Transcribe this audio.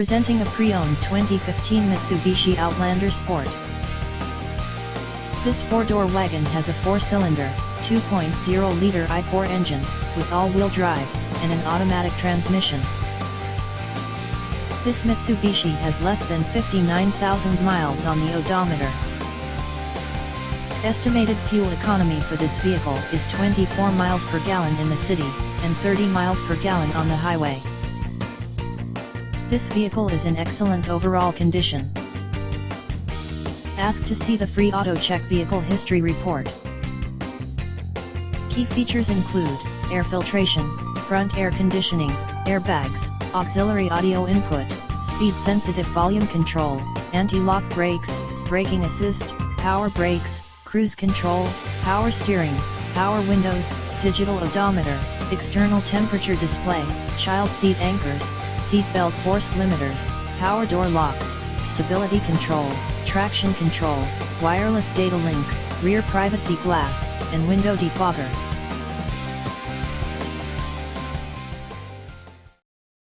Presenting a pre-owned 2015 Mitsubishi Outlander Sport. This four-door wagon has a four-cylinder, 2.0-liter I4 engine, with all-wheel drive, and an automatic transmission. This Mitsubishi has less than 59,000 miles on the odometer. Estimated fuel economy for this vehicle is 24 miles per gallon in the city, and 30 miles per gallon on the highway. This vehicle is in excellent overall condition. Ask to see the free AutoCheck Vehicle History Report. Key features include air filtration, front air conditioning, airbags, auxiliary audio input, speed-sensitive volume control, anti-lock brakes, braking assist, power brakes, cruise control, power steering, power windows, digital odometer, external temperature display, child seat anchors, seat belt force limiters, power door locks, stability control, traction control, wireless data link, rear privacy glass, and window defogger.